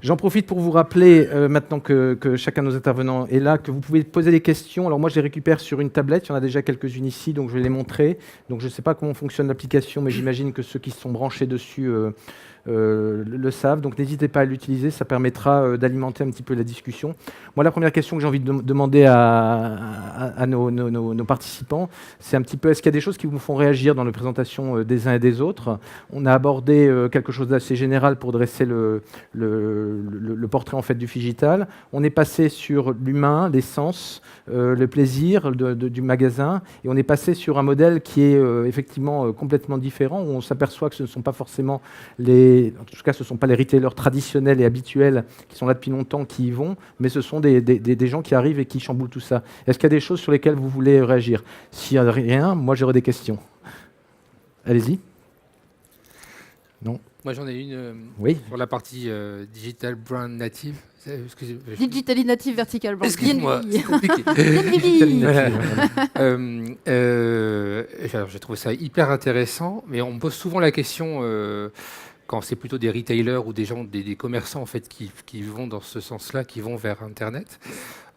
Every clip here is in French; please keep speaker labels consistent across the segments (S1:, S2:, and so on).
S1: J'en profite pour vous rappeler, maintenant que chacun de nos intervenants est là, que vous pouvez poser des questions. Alors moi, je les récupère sur une tablette. Il y en a déjà quelques-unes ici, donc je vais les montrer. Donc je ne sais pas comment fonctionne l'application, mais j'imagine que ceux qui sont branchés dessus le savent. Donc n'hésitez pas à l'utiliser, ça permettra d'alimenter un petit peu la discussion. Moi, la première question que j'ai envie de demander à nos participants, c'est un petit peu, est-ce qu'il y a des choses qui vous font réagir dans la présentation des uns et des autres? On a abordé quelque chose d'assez général pour dresser le portrait en fait du Figital. On est passé sur l'humain, l'essence, le plaisir du magasin, et on est passé sur un modèle qui est effectivement complètement différent, où on s'aperçoit que ce ne sont pas forcément en tout cas, ce ne sont pas les retailers traditionnels et habituels qui sont là depuis longtemps qui y vont, mais ce sont des gens qui arrivent et qui chamboulent tout ça. Est-ce qu'il y a des choses sur lesquelles vous voulez réagir? S'il n'y a rien, moi j'aurais des questions. Allez-y. Non.
S2: Moi j'en ai une
S1: oui.
S2: Sur la partie Digital Brand Native.
S3: Digitally Native Vertical Brand.
S2: Excuse-moi, c'est compliqué. J'ai trouvé ça hyper intéressant, mais on me pose souvent la question, quand c'est plutôt des retailers ou des gens, des commerçants en fait, qui vont dans ce sens-là, qui vont vers Internet.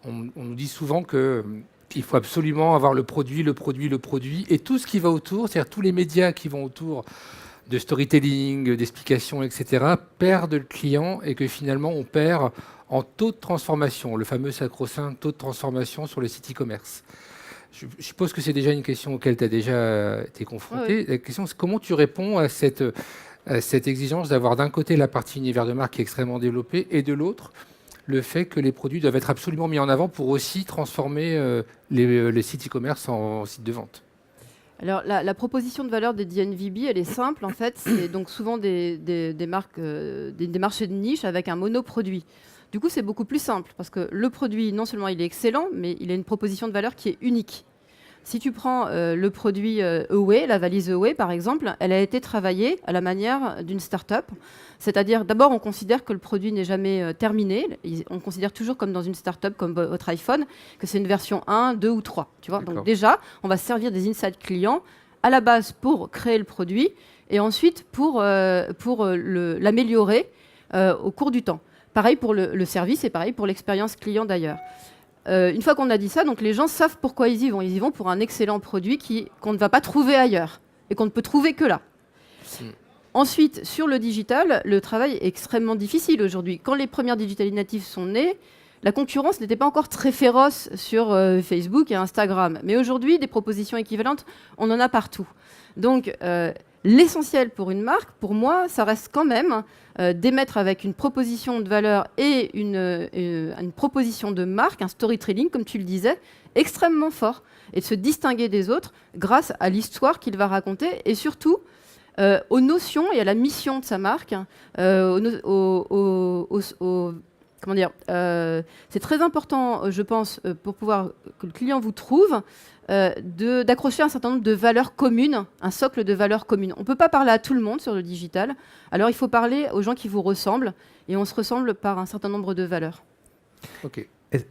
S2: On nous dit souvent qu'il faut absolument avoir le produit, et tout ce qui va autour, c'est-à-dire tous les médias qui vont autour de storytelling, d'explications, etc., perdent le client et que finalement on perd en taux de transformation, le fameux sacro-saint taux de transformation sur le site e-commerce. Je suppose que c'est déjà une question auquel tu as déjà été confronté. Oui. La question, c'est comment tu réponds à cette exigence d'avoir d'un côté la partie univers de marque qui est extrêmement développée et de l'autre, le fait que les produits doivent être absolument mis en avant pour aussi transformer les sites e-commerce en sites de vente.
S3: Alors, la proposition de valeur des DNVB, elle est simple, en fait. C'est donc souvent des marques, des marchés de niche avec un monoproduit. Du coup, c'est beaucoup plus simple parce que le produit, non seulement il est excellent, mais il a une proposition de valeur qui est unique. Si tu prends le produit Away, la valise Away par exemple, elle a été travaillée à la manière d'une start-up. C'est-à-dire, d'abord, on considère que le produit n'est jamais terminé. On considère toujours comme dans une start-up, comme votre iPhone, que c'est une version 1, 2 ou 3. Tu vois. Donc déjà, on va se servir des insights clients à la base pour créer le produit et ensuite pour l'améliorer au cours du temps. Pareil pour le service et pareil pour l'expérience client d'ailleurs. Une fois qu'on a dit ça, donc les gens savent pourquoi ils y vont. Ils y vont pour un excellent produit qu'on ne va pas trouver ailleurs et qu'on ne peut trouver que là. Ensuite, sur le digital, le travail est extrêmement difficile aujourd'hui. Quand les premières Digitally Natives sont nées, la concurrence n'était pas encore très féroce sur Facebook et Instagram. Mais aujourd'hui, des propositions équivalentes, on en a partout. Donc, l'essentiel pour une marque, pour moi, ça reste quand même d'émettre avec une proposition de valeur et une proposition de marque, un storytelling, comme tu le disais, extrêmement fort, et de se distinguer des autres grâce à l'histoire qu'il va raconter, et surtout aux notions et à la mission de sa marque, comment dire, c'est très important, je pense, pour pouvoir que le client vous trouve, d'accrocher un certain nombre de valeurs communes, un socle de valeurs communes. On ne peut pas parler à tout le monde sur le digital, alors il faut parler aux gens qui vous ressemblent, et on se ressemble par un certain nombre de valeurs.
S1: Ok.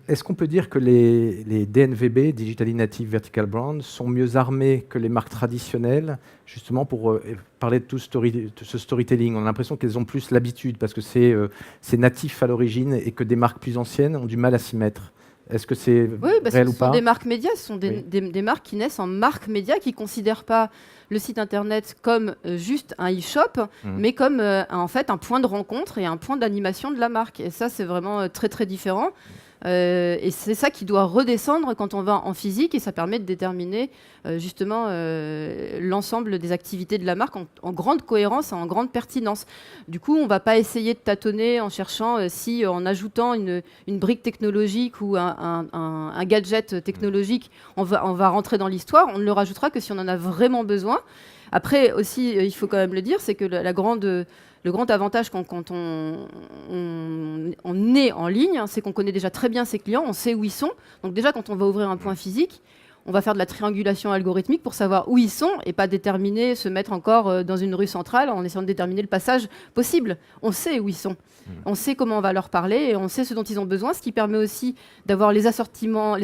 S1: Est-ce qu'on peut dire que les DNVB, Digitally Native Vertical Brand, sont mieux armés que les marques traditionnelles, justement pour parler de tout ce storytelling? On a l'impression qu'elles ont plus l'habitude, parce que c'est natif à l'origine, et que des marques plus anciennes ont du mal à s'y mettre. Est-ce que c'est réel ou pas?
S3: Ce sont des marques médias, ce sont des marques qui naissent en marques médias, qui ne considèrent pas le site internet comme juste un e-shop, mais comme en fait un point de rencontre et un point d'animation de la marque. Et ça, c'est vraiment très très différent. Et c'est ça qui doit redescendre quand on va en physique, et ça permet de déterminer justement l'ensemble des activités de la marque en grande cohérence et en grande pertinence. Du coup, on ne va pas essayer de tâtonner en cherchant si en ajoutant une brique technologique ou un gadget technologique, on va rentrer dans l'histoire. On ne le rajoutera que si on en a vraiment besoin. Après aussi, il faut quand même le dire, c'est que le grand avantage quand on est en ligne, c'est qu'on connaît déjà très bien ses clients, on sait où ils sont. Donc déjà, quand on va ouvrir un point physique, on va faire de la triangulation algorithmique pour savoir où ils sont et pas se mettre encore dans une rue centrale en essayant de déterminer le passage possible. On sait où ils sont. On sait comment on va leur parler et on sait ce dont ils ont besoin, ce qui permet aussi d'avoir les assortiments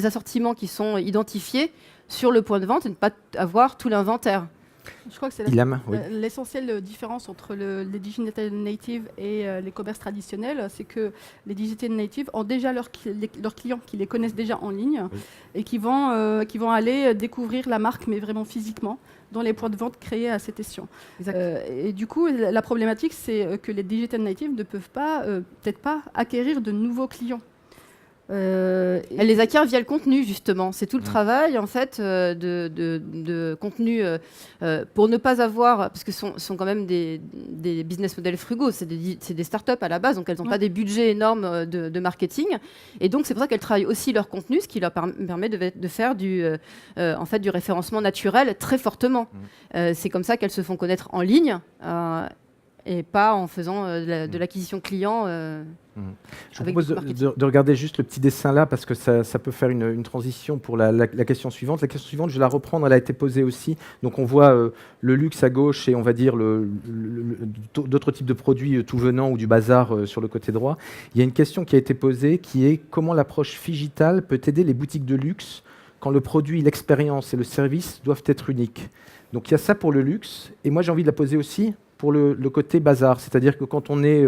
S3: qui sont identifiés sur le point de vente et de ne pas avoir tout l'inventaire.
S4: Je crois que c'est
S1: Ilham, oui.
S4: l'essentielle différence entre les digital natives et les commerces traditionnels, c'est que les digital natives ont déjà leurs clients qui les connaissent déjà en ligne et qui vont aller découvrir la marque, mais vraiment physiquement, dans les points de vente créés à cette escient. Et du coup, la problématique, c'est que les digital natives ne peuvent pas, peut-être pas, acquérir de nouveaux clients.
S3: Elle les acquiert via le contenu, justement. C'est tout le travail, en fait, de contenu pour ne pas avoir... Parce que ce sont quand même des business models frugaux. C'est des startups à la base, donc elles n'ont pas des budgets énormes de marketing. Et donc, c'est pour ça qu'elles travaillent aussi leur contenu, ce qui leur permet de faire en fait, du référencement naturel très fortement. C'est comme ça qu'elles se font connaître en ligne et pas en faisant de l'acquisition client.
S1: Je vous propose de regarder juste le petit dessin là, parce que ça peut faire une transition pour la question suivante. La question suivante, je vais la reprendre, elle a été posée aussi. Donc on voit le luxe à gauche et on va dire d'autres types de produits tout venant ou du bazar sur le côté droit. Il y a une question qui a été posée qui est comment l'approche Figital peut aider les boutiques de luxe quand le produit, l'expérience et le service doivent être uniques. Donc il y a ça pour le luxe. Et moi j'ai envie de la poser aussi pour le côté bazar. C'est-à-dire que quand on est...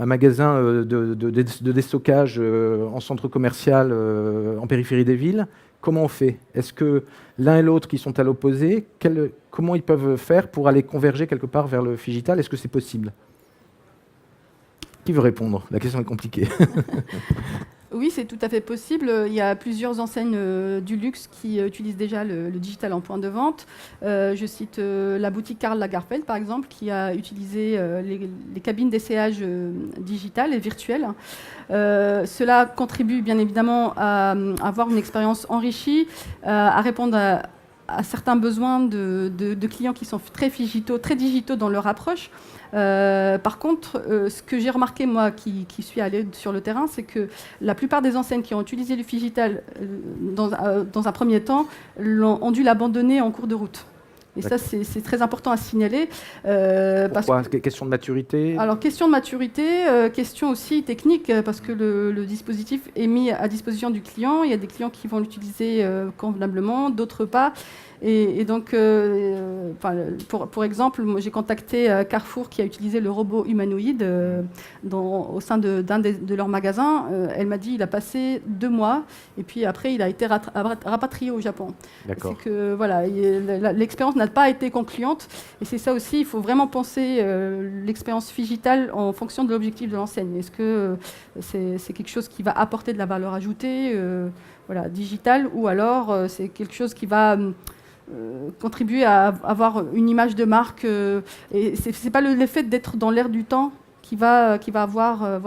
S1: un magasin de déstockage en centre commercial, en périphérie des villes, comment on fait? Est-ce que l'un et l'autre qui sont à l'opposé, comment ils peuvent faire pour aller converger quelque part vers le Figital? Est-ce que c'est possible? Qui veut répondre? La question est compliquée.
S4: Oui, c'est tout à fait possible. Il y a plusieurs enseignes du luxe qui utilisent déjà le digital en point de vente. Je cite la boutique Karl Lagerfeld, par exemple, qui a utilisé les cabines d'essayage digitales et virtuelles. Cela contribue bien évidemment à avoir une expérience enrichie, à répondre à certains besoins de clients qui sont très digitaux dans leur approche. Par contre, ce que j'ai remarqué, moi, qui suis allée sur le terrain, c'est que la plupart des enseignes qui ont utilisé le Figital dans un premier temps ont dû l'abandonner en cours de route. Et ça, c'est très important à signaler.
S1: Pourquoi? Question de maturité?
S4: Alors, question de maturité, question aussi technique, parce que le dispositif est mis à disposition du client. Il y a des clients qui vont l'utiliser convenablement, d'autres pas. Et donc, pour exemple, j'ai contacté Carrefour qui a utilisé le robot humanoïde au sein de leur magasin. Elle m'a dit qu'il a passé 2 mois et puis après, il a été rapatrié au Japon.
S1: D'accord.
S4: C'est que voilà, l'expérience n'a pas été concluante. Et c'est ça aussi, il faut vraiment penser l'expérience Figital en fonction de l'objectif de l'enseigne. Est-ce que c'est quelque chose qui va apporter de la valeur ajoutée digital, ou alors c'est quelque chose qui va... contribuer à avoir une image de marque et c'est pas le fait d'être dans l'air du temps qui va avoir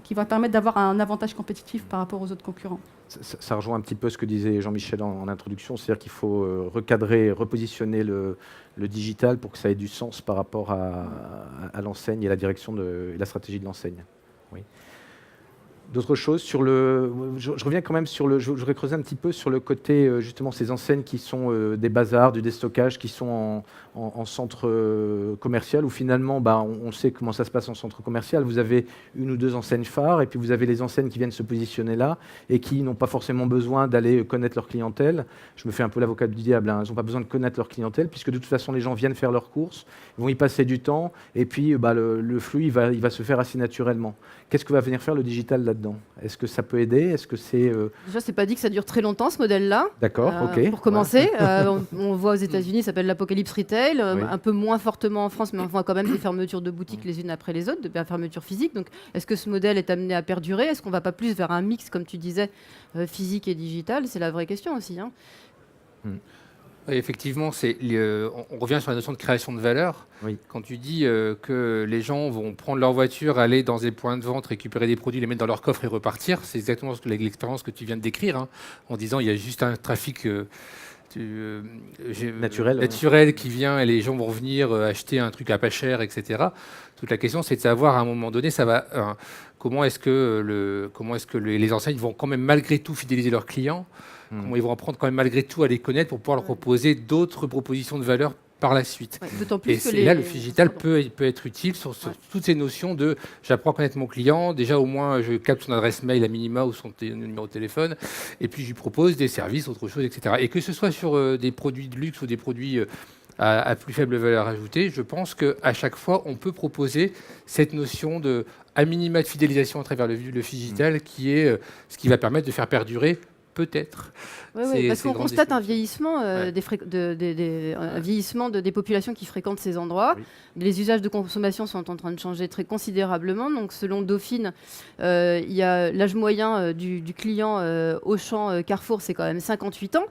S4: qui va permettre d'avoir un avantage compétitif par rapport aux autres concurrents.
S1: Ça rejoint un petit peu ce que disait Jean-Michel en introduction, c'est-à-dire qu'il faut recadrer, repositionner le digital pour que ça ait du sens par rapport à l'enseigne et la direction et la stratégie de l'enseigne. Oui. D'autres choses sur je reviens quand même sur je voudrais creuser un petit peu sur le côté justement ces enseignes qui sont des bazars, du déstockage, qui sont en centre commercial où finalement on sait comment ça se passe en centre commercial. Vous avez 1 ou 2 enseignes phares et puis vous avez les enseignes qui viennent se positionner là et qui n'ont pas forcément besoin d'aller connaître leur clientèle. Je me fais un peu l'avocat du diable, hein. Elles n'ont pas besoin de connaître leur clientèle puisque de toute façon les gens viennent faire leurs courses, ils vont y passer du temps et puis le flux il va se faire assez naturellement. Qu'est-ce que va venir faire le digital là-dedans? Est-ce que ça peut aider? Est-ce que c'est
S3: Déjà, c'est pas dit que ça dure très longtemps ce modèle-là.
S1: D'accord, ok.
S3: Pour commencer, on voit aux États-Unis, ça s'appelle l'Apocalypse Retail, un peu moins fortement en France, mais on voit quand même des fermetures de boutiques les unes après les autres, des fermetures physiques. Donc, est-ce que ce modèle est amené à perdurer? Est-ce qu'on va pas plus vers un mix, comme tu disais, physique et digital? C'est la vraie question aussi. Hein.
S2: Oui, effectivement, on revient sur la notion de création de valeur.
S1: Oui.
S2: Quand tu dis que les gens vont prendre leur voiture, aller dans des points de vente, récupérer des produits, les mettre dans leur coffre et repartir, c'est exactement l'expérience que tu viens de décrire, hein, en disant il y a juste un trafic naturel qui vient et les gens vont venir acheter un truc à pas cher, etc. Toute la question, c'est de savoir à un moment donné, comment est-ce que les enseignes vont quand même malgré tout fidéliser leurs clients. Comment ils vont apprendre quand même malgré tout à les connaître pour pouvoir leur proposer d'autres propositions de valeur par la suite. Ouais, là, le Figital peut être utile sur toutes ces notions de j'apprends à connaître mon client, déjà au moins je capte son adresse mail à minima ou son numéro de téléphone, et puis je lui propose des services, autre chose, etc. Et que ce soit sur des produits de luxe ou des produits à plus faible valeur ajoutée, je pense qu'à chaque fois, on peut proposer cette notion à minima de fidélisation à travers le digital, qui est ce qui va permettre de faire perdurer, peut-être.
S3: Oui, parce qu'on constate un vieillissement, un vieillissement des populations qui fréquentent ces endroits. Oui. Les usages de consommation sont en train de changer très considérablement. Donc, selon Dauphine, il y a l'âge moyen du client Auchan Carrefour, c'est quand même 58 ans.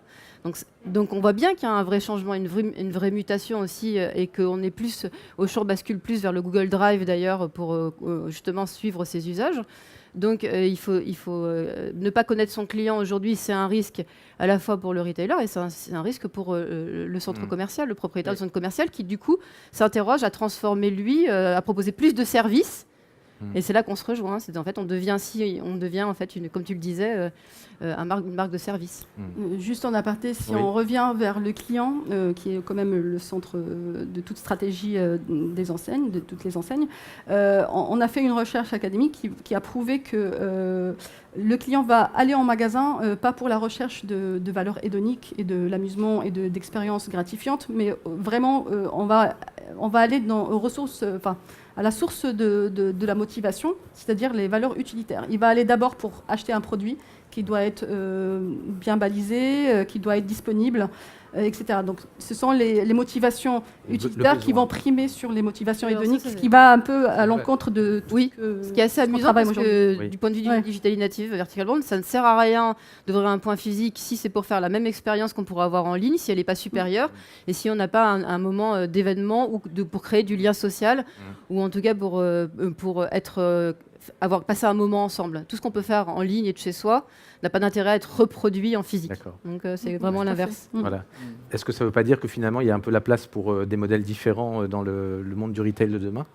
S3: Donc on voit bien qu'il y a un vrai changement, une vraie mutation aussi, et qu'on est plus, Auchan bascule plus vers le Google Drive d'ailleurs pour justement suivre ses usages. Donc il faut ne pas connaître son client aujourd'hui, c'est un risque à la fois pour le retailer et c'est un risque pour le centre commercial, le propriétaire du centre commercial qui du coup s'interroge à transformer lui, à proposer plus de services. Et c'est là qu'on se rejoint. C'est en fait, on devient en fait comme tu le disais, une marque de service.
S4: Juste en aparté, si on revient vers le client, qui est quand même le centre de toute stratégie des enseignes, de toutes les enseignes, on a fait une recherche académique qui a prouvé que le client va aller en magasin, pas pour la recherche de valeurs hédoniques et de l'amusement et d'expériences gratifiantes, mais vraiment, on va aller aux ressources, à la source de la motivation, c'est-à-dire les valeurs utilitaires. Il va aller d'abord pour acheter un produit qui doit être bien balisé, qui doit être disponible, etc. Donc, ce sont les motivations utilitaires qui vont primer sur les motivations hédoniques, ce qui va un peu à l'encontre de tout
S3: ce qui est assez amusant, parce que du point de vue du Digital Native Vertical Brand, ça ne sert à rien d'ouvrir un point physique si c'est pour faire la même expérience qu'on pourrait avoir en ligne, si elle n'est pas supérieure, et si on n'a pas un moment d'événement ou pour créer du lien social, ou en tout cas pour avoir passé un moment ensemble. Tout ce qu'on peut faire en ligne et de chez soi n'a pas d'intérêt à être reproduit en physique. Donc c'est vraiment l'inverse.
S1: Voilà. Est-ce que ça ne veut pas dire que finalement il y a un peu la place pour des modèles différents dans le monde du retail de demain ?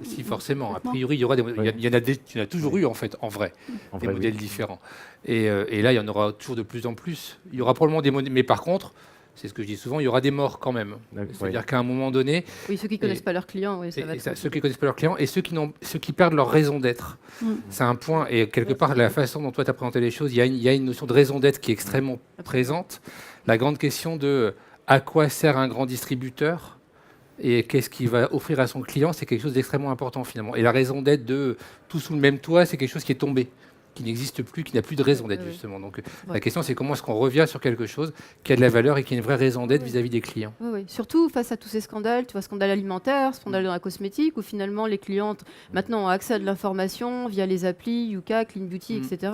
S2: Si, forcément. A priori, il y en a toujours eu en fait, en vrai, des modèles différents. Et là, il y en aura toujours de plus en plus. Il y aura probablement des modèles, mais par contre, c'est ce que je dis souvent, il y aura des morts quand même. C'est-à-dire qu'à un moment donné...
S3: Oui, ceux qui ne connaissent pas leurs clients. Oui,
S2: ceux qui ne connaissent pas leurs clients et ceux qui perdent leur raison d'être. C'est un point. Et quelque part, la façon dont toi tu as présenté les choses, il y a une notion de raison d'être qui est extrêmement présente. La grande question de à quoi sert un grand distributeur et qu'est-ce qu'il va offrir à son client, c'est quelque chose d'extrêmement important finalement. Et la raison d'être de tout sous le même toit, c'est quelque chose qui est tombé, qui n'existe plus, qui n'a plus de raison d'être justement. Donc la question c'est comment est-ce qu'on revient sur quelque chose qui a de la valeur et qui a une vraie raison d'être vis-à-vis des clients.
S3: Oui. Surtout face à tous ces scandales, tu vois, scandale alimentaire, scandale dans la cosmétique, où finalement les clientes maintenant ont accès à de l'information via les applis, Yuka, Clean Beauty, etc.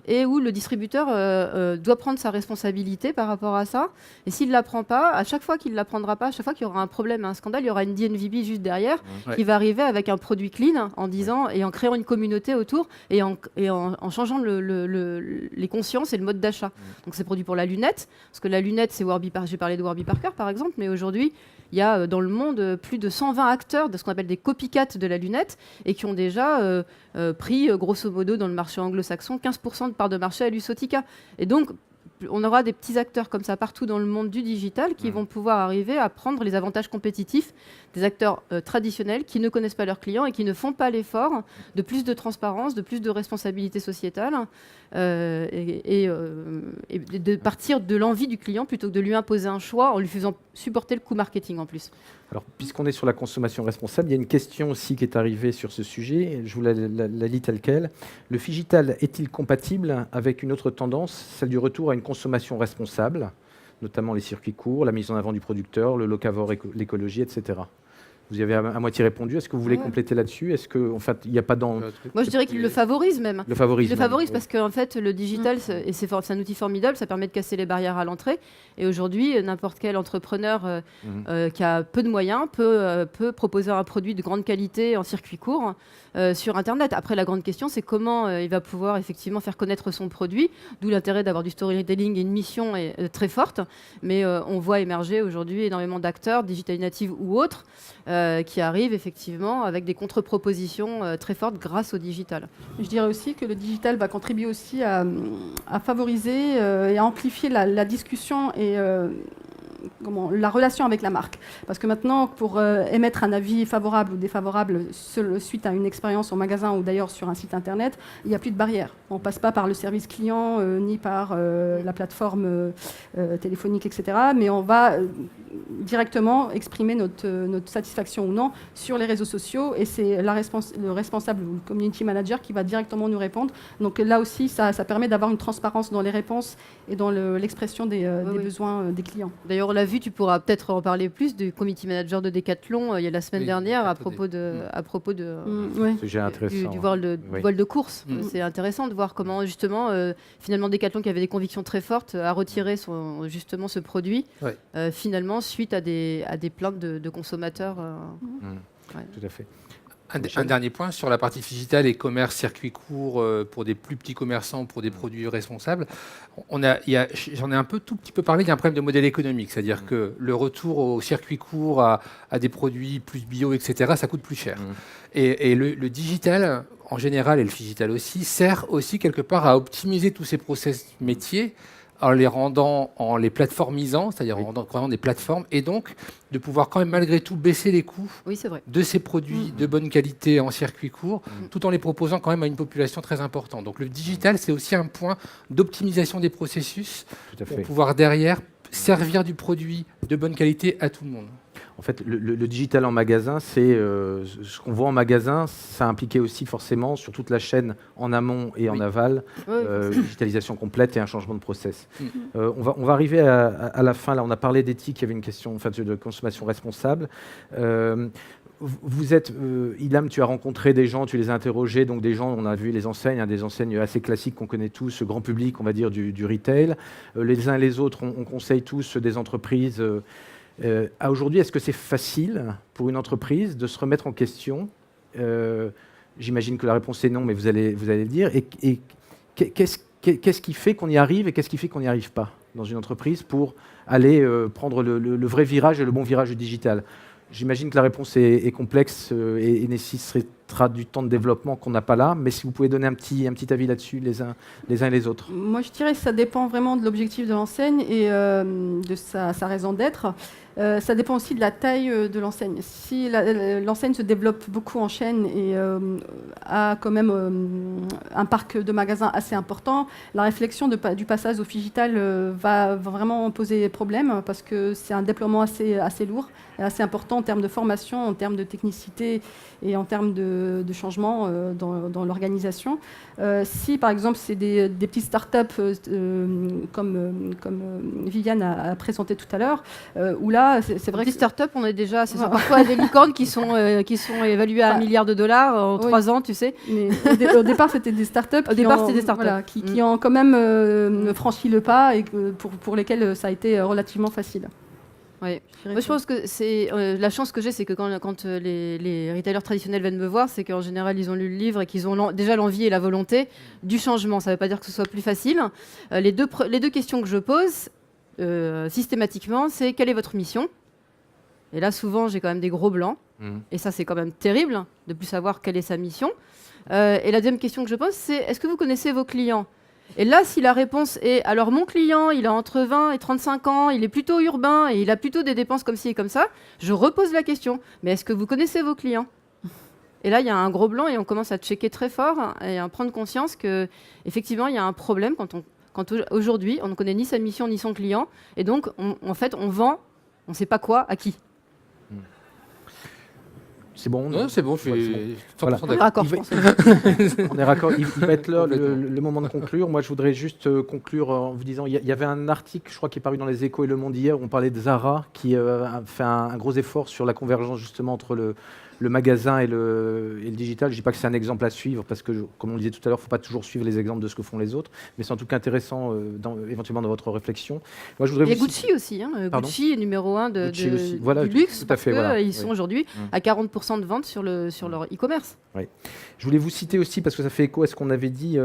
S3: Et où le distributeur doit prendre sa responsabilité par rapport à ça. Et s'il ne la prend pas, à chaque fois qu'il ne la prendra pas, à chaque fois qu'il y aura un problème, un scandale, il y aura une DNVB juste derrière qui va arriver avec un produit clean en disant et en créant une communauté autour et en changeant les consciences et le mode d'achat. Donc c'est produit pour la lunette, parce que la lunette, c'est Warby Parker. J'ai parlé de Warby Parker par exemple, mais aujourd'hui, il y a dans le monde plus de 120 acteurs de ce qu'on appelle des copycats de la lunette et qui ont déjà pris grosso modo dans le marché anglo-saxon 15% de part de marché à Luxottica. Et donc on aura des petits acteurs comme ça partout dans le monde du digital qui vont pouvoir arriver à prendre les avantages compétitifs des acteurs traditionnels qui ne connaissent pas leurs clients et qui ne font pas l'effort de plus de transparence, de plus de responsabilité sociétale et de partir de l'envie du client plutôt que de lui imposer un choix en lui faisant supporter le coût marketing en plus.
S1: Alors, puisqu'on est sur la consommation responsable, il y a une question aussi qui est arrivée sur ce sujet. Je vous la lis telle quelle. Le digital est-il compatible avec une autre tendance, celle du retour à une consommation responsable, notamment les circuits courts, la mise en avant du producteur, le locavore, l'écologie, etc. Vous y avez à moitié répondu. Est-ce que vous voulez compléter là-dessus ? Est-ce qu'en fait, il n'y a pas dans...
S3: Moi, je dirais qu'il le favorise même.
S1: Le favorise
S3: parce qu'en fait, le digital, c'est un outil formidable, ça permet de casser les barrières à l'entrée. Et aujourd'hui, n'importe quel entrepreneur qui a peu de moyens peut proposer un produit de grande qualité en circuit court sur Internet. Après, la grande question, c'est comment il va pouvoir effectivement faire connaître son produit, d'où l'intérêt d'avoir du storytelling et une mission très forte. Mais on voit émerger aujourd'hui énormément d'acteurs, digital natives ou autres, qui arrivent effectivement avec des contre-propositions très fortes grâce au digital.
S4: Je dirais aussi que le digital va contribuer aussi à favoriser et à amplifier la discussion et la relation avec la marque. Parce que maintenant, pour émettre un avis favorable ou défavorable suite à une expérience au magasin ou d'ailleurs sur un site internet, il n'y a plus de barrière. On ne passe pas par le service client ni par la plateforme téléphonique, etc. Mais on va directement exprimer notre satisfaction ou non sur les réseaux sociaux, et c'est le responsable ou le community manager qui va directement nous répondre. Donc là aussi, ça permet d'avoir une transparence dans les réponses et dans l'expression des besoins des clients.
S3: D'ailleurs, on l'a vu, tu pourras peut-être en parler plus du community manager de Decathlon il y a la semaine dernière à propos du voile de course. C'est intéressant de voir comment justement finalement Decathlon, qui avait des convictions très fortes, a retiré justement ce produit finalement suite à des plaintes de consommateurs.
S1: Tout à fait.
S2: Un dernier point sur la partie digitale et commerce circuit court pour des plus petits commerçants, pour des produits responsables. J'en ai tout petit peu parlé, il y a un problème de modèle économique, c'est-à-dire que le retour au circuit court, à des produits plus bio, etc., ça coûte plus cher. Et le digital, en général, et le digital aussi, sert aussi quelque part à optimiser tous ces process métiers en les plateformisant, c'est-à-dire en rendant des plateformes, et donc de pouvoir quand même malgré tout baisser les coûts de ces produits de bonne qualité en circuit court, tout en les proposant quand même à une population très importante. Donc le digital, c'est aussi un point d'optimisation des processus pour pouvoir derrière servir du produit de bonne qualité à tout le monde.
S1: En fait, le digital en magasin, c'est ce qu'on voit en magasin, ça impliquait aussi forcément sur toute la chaîne en amont et en aval, digitalisation complète et un changement de process. On va arriver à la fin. Là, on a parlé d'éthique, il y avait une question de consommation responsable. Vous êtes, Ilham, tu as rencontré des gens, tu les as interrogés, donc des gens, on a vu les enseignes, des enseignes assez classiques qu'on connaît tous, ce grand public, on va dire, du retail. Les uns et les autres, on conseille tous des entreprises. À aujourd'hui, est-ce que c'est facile pour une entreprise de se remettre en question? J'imagine que la réponse est non, mais vous allez le dire. Et qu'est-ce qui fait qu'on y arrive et qu'est-ce qui fait qu'on n'y arrive pas dans une entreprise pour aller prendre le vrai virage et le bon virage digital? J'imagine que la réponse est complexe et nécessitera du temps de développement qu'on n'a pas là, mais si vous pouvez donner un petit avis là-dessus, les uns et les autres.
S4: Moi, je dirais que ça dépend vraiment de l'objectif de l'enseigne et de sa raison d'être. Ça dépend aussi de la taille de l'enseigne. Si l'enseigne se développe beaucoup en chaîne et a quand même un parc de magasins assez important, la réflexion du passage au digital va vraiment poser problème parce que c'est un déploiement assez lourd et assez important en termes de formation, en termes de technicité et en termes de changement dans l'organisation. Si par exemple c'est des petites startups comme Viviane a présenté tout à l'heure, où là c'est vrai que
S3: les startups, on est déjà, ce sont parfois des licornes qui sont évaluées à $1 milliard en 3 ans, tu sais.
S4: Mais au départ, c'était des startups. Qui ont quand même franchi le pas et pour lesquels ça a été relativement facile.
S3: Oui. Moi, je pense que c'est la chance que j'ai, c'est que quand les retailers traditionnels viennent me voir, c'est qu'en général, ils ont lu le livre et qu'ils ont déjà l'envie et la volonté du changement. Ça ne veut pas dire que ce soit plus facile. Les deux questions que je pose systématiquement, c'est quelle est votre mission? Et là, souvent, j'ai quand même des gros blancs. Et ça, c'est quand même terrible de ne plus savoir quelle est sa mission. Et la deuxième question que je pose, c'est est-ce que vous connaissez vos clients? Et là, si la réponse est « alors mon client, il a entre 20 et 35 ans, il est plutôt urbain et il a plutôt des dépenses comme ci et comme ça », je repose la question « mais est-ce que vous connaissez vos clients ?» Et là, il y a un gros blanc et on commence à checker très fort et à prendre conscience qu'effectivement, il y a un problème quand aujourd'hui, on ne connaît ni sa mission ni son client. Et donc, en fait, on vend, on ne sait pas quoi, à qui.
S1: C'est bon?
S2: Non, c'est bon, je suis 100%
S3: d'accord.
S1: On est raccord. Il va être là le moment de conclure. Moi, je voudrais juste conclure en vous disant, il y avait un article, je crois, qui est paru dans les Échos et Le Monde hier, où on parlait de Zara, qui a fait un gros effort sur la convergence justement entre le magasin et le digital. Je ne dis pas que c'est un exemple à suivre, parce que, comme on le disait tout à l'heure, il ne faut pas toujours suivre les exemples de ce que font les autres, mais c'est en tout cas intéressant éventuellement dans votre réflexion. Moi, je voudrais
S3: et Gucci aussi. Gucci est numéro 1 du luxe, parce qu'ils sont aujourd'hui à 40% de ventes sur leur e-commerce.
S1: Oui. Je voulais vous citer aussi, parce que ça fait écho à ce qu'on avait dit,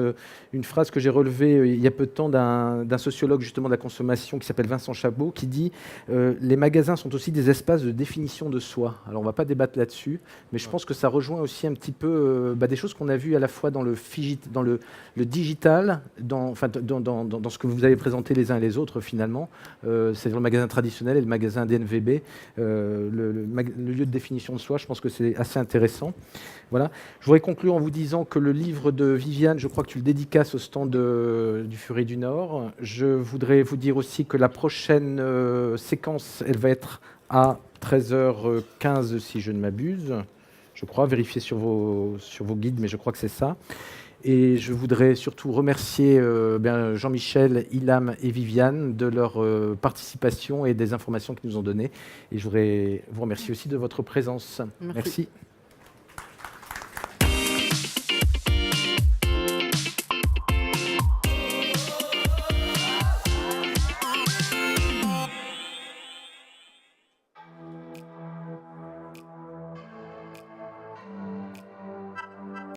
S1: une phrase que j'ai relevée il y a peu de temps d'un sociologue justement de la consommation qui s'appelle Vincent Chabot, qui dit les magasins sont aussi des espaces de définition de soi. Alors on ne va pas débattre là-dessus, mais je pense que ça rejoint aussi un petit peu des choses qu'on a vues à la fois dans le digital, dans ce que vous avez présenté les uns et les autres finalement, c'est le magasin traditionnel et le magasin DNVB, le lieu de définition de soi, je pense que c'est assez intéressant. Voilà. Je voudrais conclure en vous disant que le livre de Viviane, je crois que tu le dédicaces au stand du Furet du Nord. Je voudrais vous dire aussi que la prochaine séquence, elle va être à 13h15 si je ne m'abuse. Je crois, vérifiez sur vos guides, mais je crois que c'est ça. Et je voudrais surtout remercier Jean-Michel, Ilham et Viviane de leur participation et des informations qu'ils nous ont données. Et je voudrais vous remercier aussi de votre présence. Merci.